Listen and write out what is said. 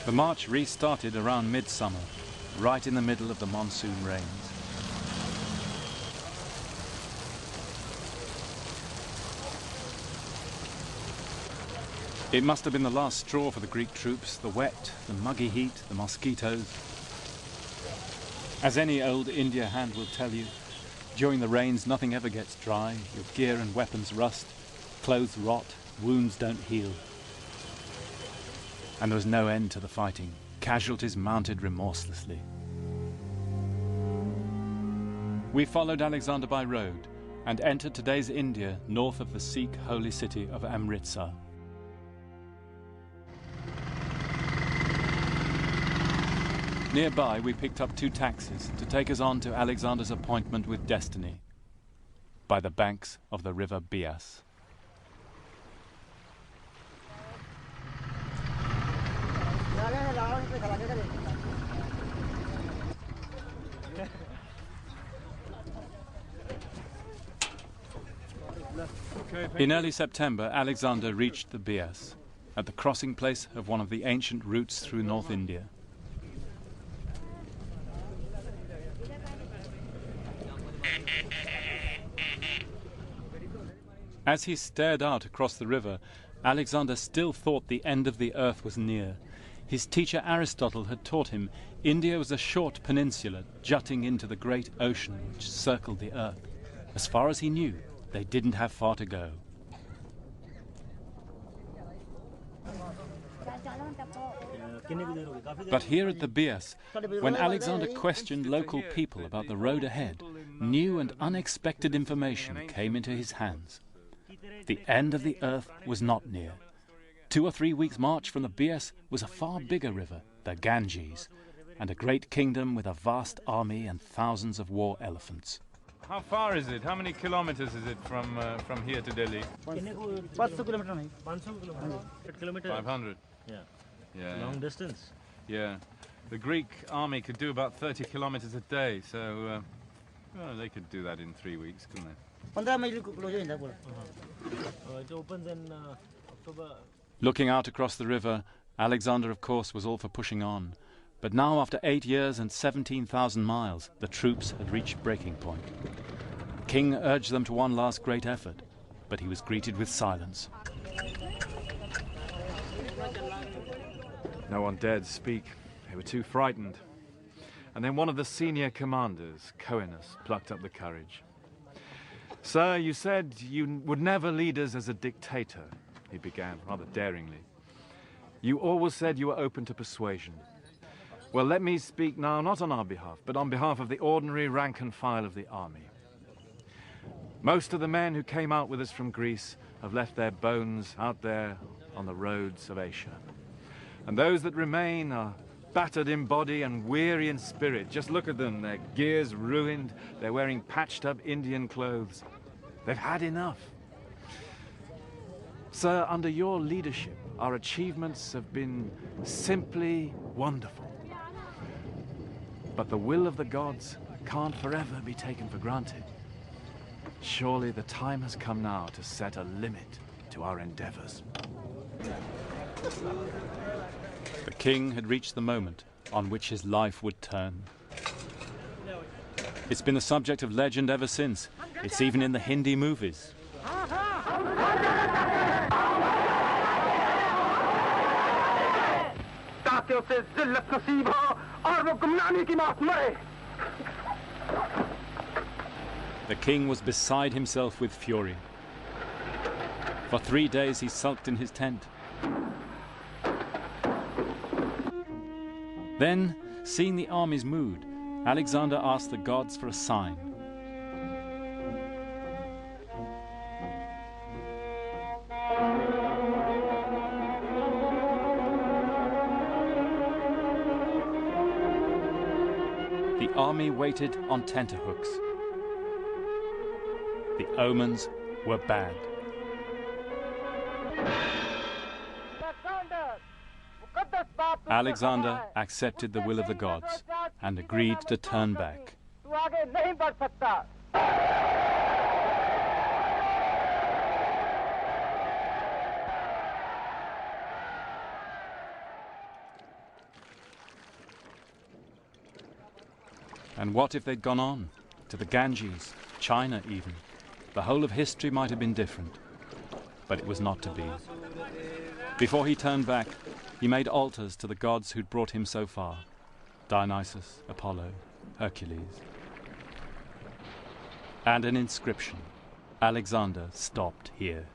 The march restarted around midsummer, right in the middle of the monsoon rains. It must have been the last straw for the Greek troops, the wet, the muggy heat, the mosquitoes. As any old India hand will tell you, during the rains nothing ever gets dry, your gear and weapons rust, clothes rot, wounds don't heal. And there was no end to the fighting. Casualties mounted remorselessly. We followed Alexander by road and entered today's India north of the Sikh holy city of Amritsar. Nearby, we picked up 2 taxis to take us on to Alexander's appointment with destiny by the banks of the river Bias. In early September, Alexander reached the Bias, at the crossing place of one of the ancient routes through North India. As he stared out across the river, Alexander still thought the end of the earth was near. His teacher Aristotle had taught him India was a short peninsula jutting into the great ocean which circled the earth. As far as he knew, they didn't have far to go. But here at the Bias, when Alexander questioned local people about the road ahead, new and unexpected information came into his hands. The end of the earth was not near. 2 or 3 weeks' march from the Bias was a far bigger river, the Ganges, and a great kingdom with a vast army and thousands of war elephants. How far is it? How many kilometers is it from here to Delhi? 500. Yeah. Long distance. Yeah. The Greek army could do about 30 kilometers a day, so well, they could do that in 3 weeks, couldn't they? It opens in October. Looking out across the river, Alexander, of course, was all for pushing on. But now, after 8 years and 17,000 miles, the troops had reached breaking point. The king urged them to one last great effort, but he was greeted with silence. No one dared speak. They were too frightened. And then one of the senior commanders, Coenus, plucked up the courage. "Sir, you said you would never lead us as a dictator," he began, rather daringly. "You always said you were open to persuasion. Well, let me speak now, not on our behalf, but on behalf of the ordinary rank and file of the army. Most of the men who came out with us from Greece have left their bones out there on the roads of Asia. And those that remain are battered in body and weary in spirit. Just look at them, their gear's ruined, they're wearing patched up Indian clothes. They've had enough. Sir, under your leadership, our achievements have been simply wonderful. But the will of the gods can't forever be taken for granted. Surely the time has come now to set a limit to our endeavors." The king had reached the moment on which his life would turn. It's been the subject of legend ever since. It's even in the Hindi movies. The king was beside himself with fury. For 3 days he sulked in his tent. Then, seeing the army's mood, Alexander asked the gods for a sign. The army waited on tenterhooks. The omens were bad. Alexander accepted the will of the gods and agreed to turn back. And what if they'd gone on? To the Ganges, China even. The whole of history might have been different. But it was not to be. Before he turned back, he made altars to the gods who'd brought him so far. Dionysus, Apollo, Hercules. And an inscription. Alexander stopped here.